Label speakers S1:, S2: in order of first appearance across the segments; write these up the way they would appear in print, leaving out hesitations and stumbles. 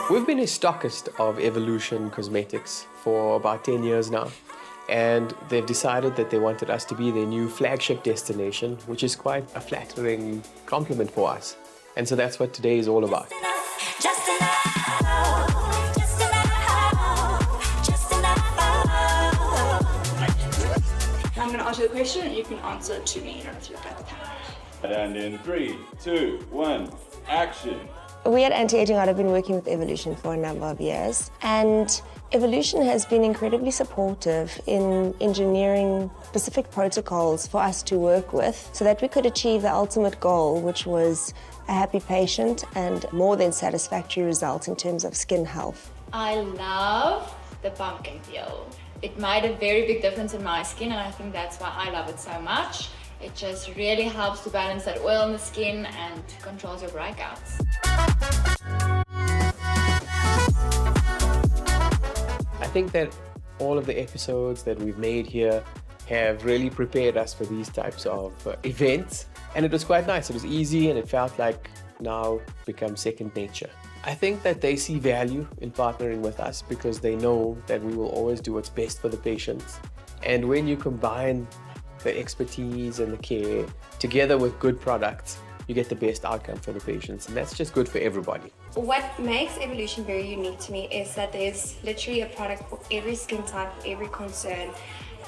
S1: We've been a stockist of Evolution Cosmetics for about 10 years now. And they've decided that they wanted us to be their new flagship destination, which is quite a flattering compliment for us. And so that's what today is all about.
S2: I'm going to ask you a question and you can answer it to me. You don't have to look at the camera.
S3: And in 3, 2, 1, action.
S4: We at Anti-Aging Art have been working with Evolution for a number of years, and Evolution has been incredibly supportive in engineering specific protocols for us to work with so that we could achieve the ultimate goal, which was a happy patient and more than satisfactory result in terms of skin health.
S5: I love the pumpkin peel. It made a very big difference in my skin, and I think that's why I love it so much. It just really helps to balance that oil in the skin and controls your breakouts.
S1: I think that all of the episodes that we've made here have really prepared us for these types of events, and it was quite nice. It was easy and it felt like now becomes second nature. I think that they see value in partnering with us because they know that we will always do what's best for the patients. And when you combine the expertise and the care together with good products, you get the best outcome for the patients, and that's just good for everybody.
S6: What makes Evolution very unique to me is that there's literally a product for every skin type, every concern,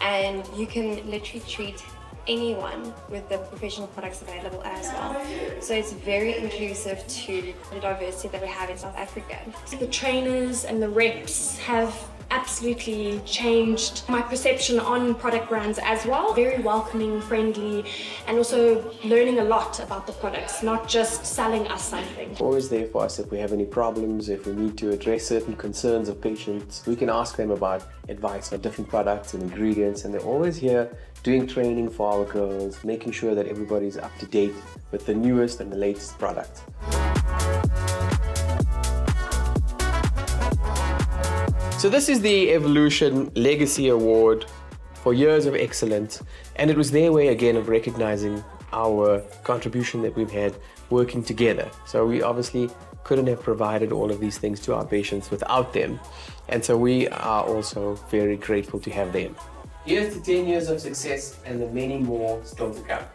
S6: and you can literally treat anyone with the professional products available as well. So it's very inclusive to the diversity that we have in South Africa.
S2: The trainers and the reps have absolutely changed my perception on product brands as well. Very welcoming, friendly, and also learning a lot about the products, not just selling us something.
S1: Always there for us if we have any problems, if we need to address certain concerns of patients. We can ask them about advice on different products and ingredients, and they're always here doing training for our girls, making sure that everybody's up to date with the newest and the latest products. So this is the Evolution Legacy Award for years of excellence, and it was their way again of recognizing our contribution that we've had working together. So we obviously couldn't have provided all of these things to our patients without them, and so we are also very grateful to have them. Here's to 10 years of success and the many more still to come.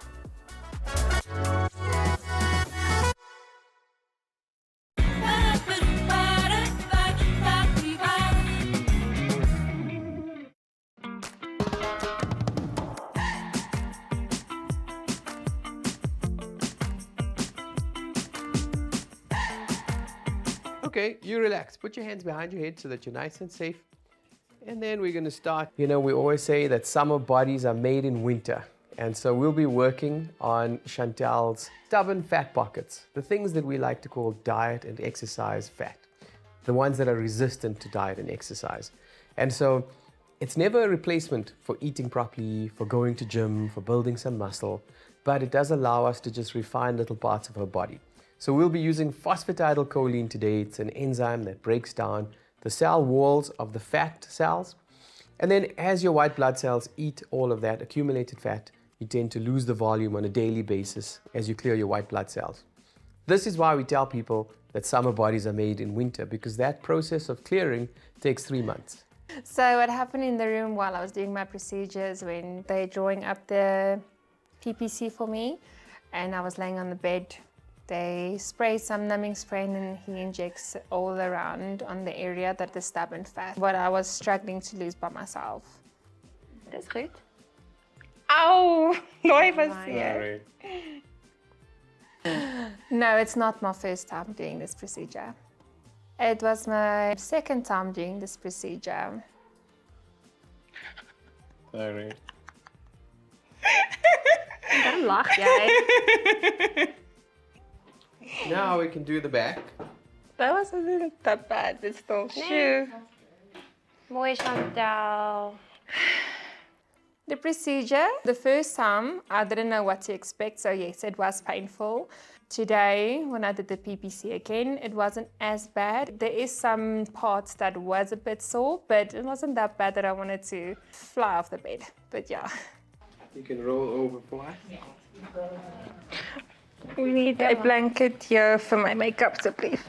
S1: Okay, you relax. Put your hands behind your head so that you're nice and safe. And then we're going to start. You know, we always say that summer bodies are made in winter. And so we'll be working on Chantal's stubborn fat pockets, the things that we like to call diet and exercise fat, the ones that are resistant to diet and exercise. And so it's never a replacement for eating properly, for going to gym, for building some muscle, but it does allow us to just refine little parts of her body. So we'll be using phosphatidylcholine today. It's an enzyme that breaks down the cell walls of the fat cells. And then as your white blood cells eat all of that accumulated fat, you tend to lose the volume on a daily basis as you clear your white blood cells. This is why we tell people that summer bodies are made in winter, because that process of clearing takes 3 months.
S7: So what happened in the room while I was doing my procedures, when they're drawing up the PPC for me and I was laying on the bed, they spray some numbing spray and then he injects all around on the area that the stubborn fat, what I was struggling to lose by myself.
S6: Dis goed.
S7: Ow! Nooit was
S1: Sorry.
S7: No, it's not my first time doing this procedure. It was my second time doing this procedure.
S1: Sorry.
S7: Dan lag jy.
S1: Now we can do the back.
S7: That wasn't that bad, it's still shoe.
S6: Mooi, Chantal.
S7: The procedure, the first time, I didn't know what to expect, so yes, it was painful. Today, when I did the PPC again, it wasn't as bad. There is some parts that was a bit sore, but it wasn't that bad that I wanted to fly off the bed, but yeah.
S1: You can roll over for us.
S7: We need a blanket here for my makeup, so please.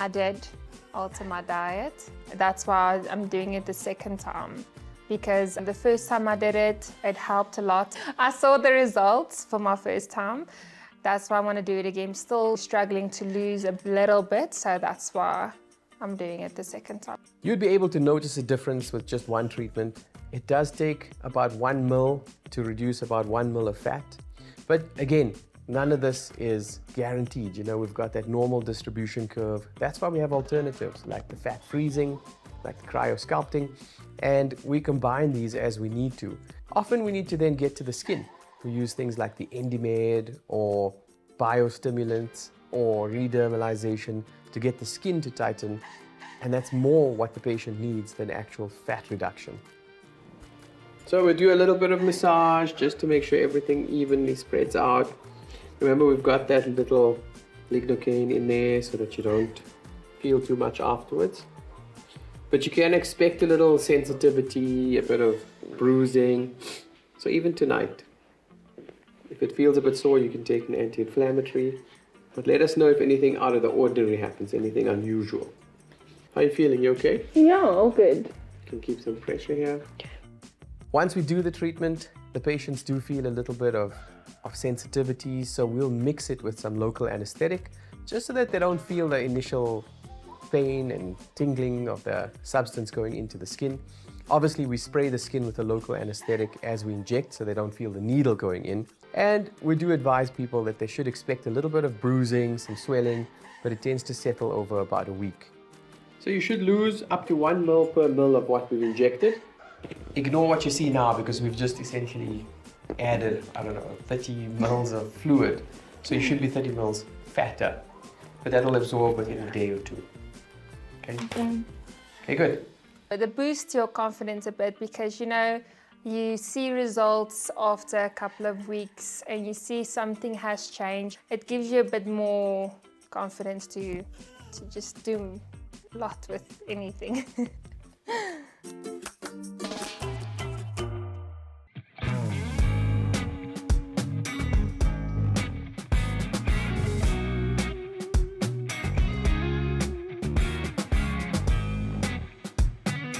S7: I did alter my diet. That's why I'm doing it the second time. Because the first time I did it, it helped a lot. I saw the results for my first time. That's why I want to do it again. Still struggling to lose a little bit, so that's why I'm doing it the second time.
S1: You'd be able to notice a difference with just one treatment. It does take about 1 ml to reduce about 1 ml of fat. But again, none of this is guaranteed. You know, we've got that normal distribution curve. That's why we have alternatives like the fat freezing, like the cryosculpting, and we combine these as we need to. Often we need to then get to the skin. We use things like the Endymed or biostimulants or redermalization to get the skin to tighten, and that's more what the patient needs than actual fat reduction. So we do a little bit of massage just to make sure everything evenly spreads out. Remember, we've got that little lignocaine in there so that you don't feel too much afterwards. But you can expect a little sensitivity, a bit of bruising. So even tonight, if it feels a bit sore, you can take an anti-inflammatory. But let us know if anything out of the ordinary happens, anything unusual. How are you feeling? You okay?
S7: Yeah, all good.
S1: You can keep some pressure here. Once we do the treatment, the patients do feel a little bit of sensitivity, so we'll mix it with some local anesthetic just so that they don't feel the initial pain and tingling of the substance going into the skin. Obviously, we spray the skin with a local anesthetic as we inject so they don't feel the needle going in. And we do advise people that they should expect a little bit of bruising, some swelling, but it tends to settle over about a week. So you should lose up to 1 ml per ml of what we've injected. Ignore what you see now because we've just essentially added, 30 ml of fluid. So you should be 30 ml fatter, but that'll absorb within a day or two. Okay? Okay, good.
S7: It boosts your confidence a bit because, you know, you see results after a couple of weeks and you see something has changed. It gives you a bit more confidence to just do a lot with anything.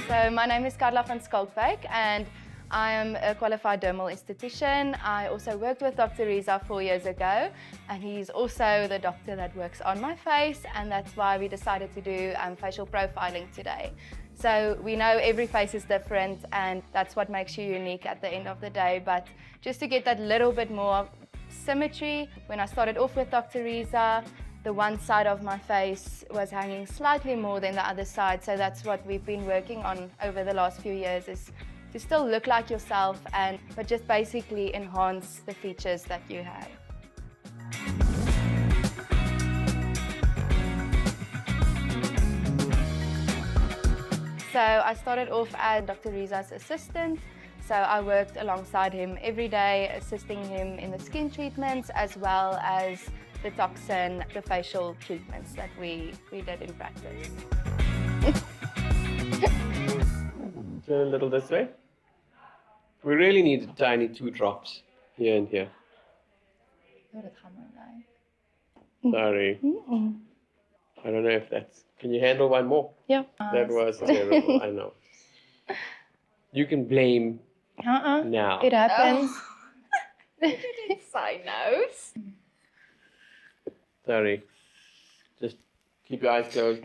S8: So my name is Carla van Skalkwyk and I am a qualified dermal esthetician. I also worked with Dr. Reza 4 years ago and he's also the doctor that works on my face, and that's why we decided to do facial profiling today. So we know every face is different and that's what makes you unique at the end of the day, but just to get that little bit more symmetry, when I started off with Dr. Reza, the one side of my face was hanging slightly more than the other side, so that's what we've been working on over the last few years, is to still look like yourself but just basically enhance the features that you have. So I started off as Dr. Reza's assistant. So I worked alongside him every day, assisting him in the skin treatments as well as the toxin, the facial treatments that we did in practice.
S1: Turn a little this way. We really need a tiny 2 drops here and here. Sorry. I don't know if that's... Can you handle one more?
S8: Yeah.
S1: That was terrible, I know. You can blame now.
S8: It happens.
S5: You didn't say nose.
S1: Sorry. Just keep your eyes closed.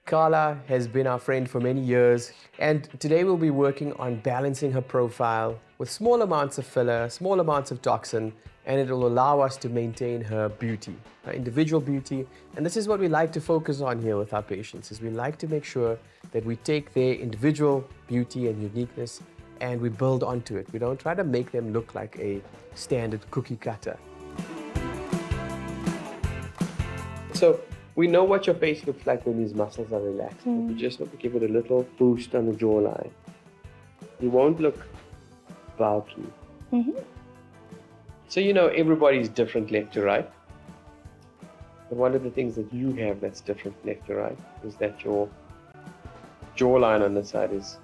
S1: Carla has been our friend for many years, and today we'll be working on balancing her profile with small amounts of filler, small amounts of toxin, and it will allow us to maintain her beauty, her individual beauty. And this is what we like to focus on here with our patients, is we like to make sure that we take their individual beauty and uniqueness and we build onto it. We don't try to make them look like a standard cookie cutter. So we know what your face looks like when these muscles are relaxed. You just want to give it a little boost on the jawline. You won't look bulky. So you know everybody's different left to right. But one of the things that you have that's different left to right is that your jawline on the side is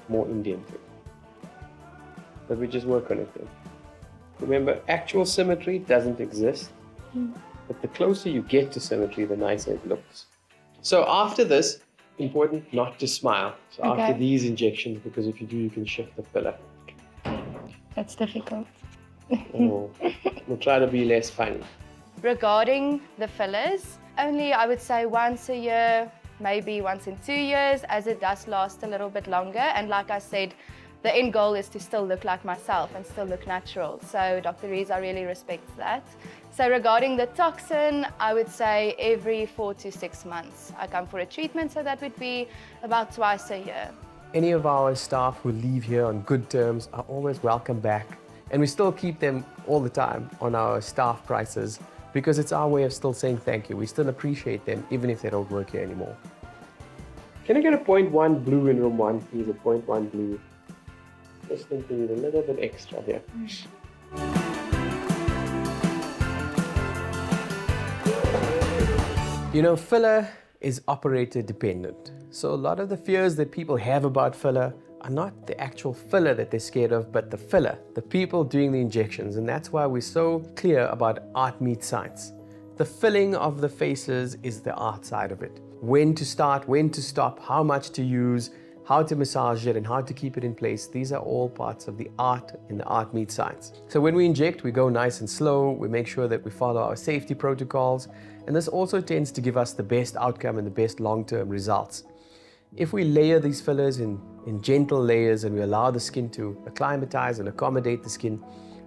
S1: more indented. But we just work on it then. Remember, actual symmetry doesn't exist. but the closer you get to symmetry, the nicer it looks. So after this, important not to smile. So after these injections, because if you do, you can shift the filler.
S8: That's difficult.
S1: We'll try to be less funny.
S8: Regarding the fillers, only I would say once a year, maybe once in 2 years, as it does last a little bit longer. And like I said, the end goal is to still look like myself and still look natural. So Dr. Reza really respects that. So regarding the toxin, I would say every 4 to 6 months I come for a treatment, so that would be about twice a year.
S1: Any of our staff who leave here on good terms are always welcome back. And we still keep them all the time on our staff prices because it's our way of still saying thank you. We still appreciate them even if they don't work here anymore. Can I get a 0.1 blue in room 1, please? A 0.1 blue. Just think we need a little bit extra here. You know, filler is operator dependent. So a lot of the fears that people have about filler are not the actual filler that they're scared of, but the filler, the people doing the injections. And that's why we're so clear about art meets science. The filling of the faces is the art side of it. When to start, when to stop, how much to use, how to massage it and how to keep it in place. These are all parts of the art in the art meets science. So when we inject, we go nice and slow. We make sure that we follow our safety protocols. And this also tends to give us the best outcome and the best long-term results. If we layer these fillers in gentle layers and we allow the skin to acclimatize and accommodate the skin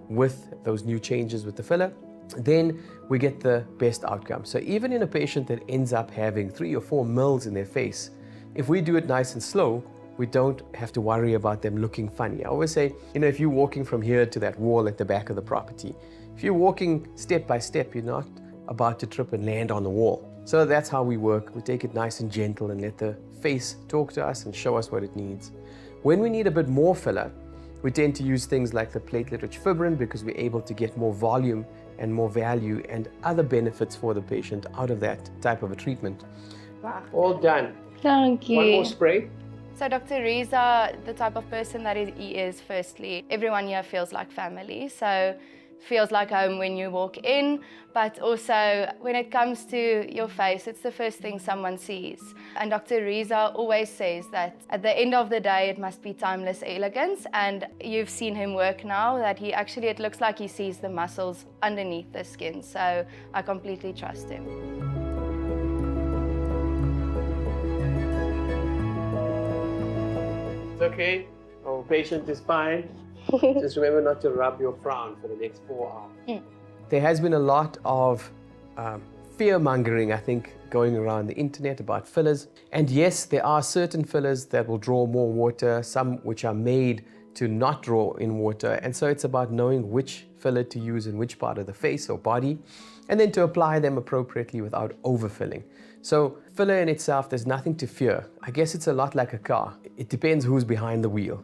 S1: with those new changes with the filler, then we get the best outcome. So even in a patient that ends up having 3 or 4 mils in their face, if we do it nice and slow, we don't have to worry about them looking funny. I always say, you know, if you're walking from here to that wall at the back of the property, if you're walking step by step, you're not about to trip and land on the wall. So that's how we work. We take it nice and gentle and let the face talk to us and show us what it needs. When we need a bit more filler, we tend to use things like the platelet-rich fibrin because we're able to get more volume and more value and other benefits for the patient out of that type of a treatment.
S8: Wow.
S1: All done.
S8: Thank you.
S1: One more spray.
S8: So Dr. Reza, the type of person that he is, firstly, everyone here feels like family. So feels like home when you walk in, but also when it comes to your face, it's the first thing someone sees. And Dr. Reza always says that at the end of the day, it must be timeless elegance. And you've seen him work now, that it looks like he sees the muscles underneath the skin. So I completely trust him.
S1: It's okay. Our patient is fine. Just remember not to rub your frown for the next 4 hours. There has been a lot of fear-mongering, I think, going around the internet about fillers. And yes, there are certain fillers that will draw more water, some which are made to not draw in water. And so it's about knowing which filler to use in which part of the face or body, and then to apply them appropriately without overfilling. So filler in itself, there's nothing to fear. I guess it's a lot like a car. It depends who's behind the wheel.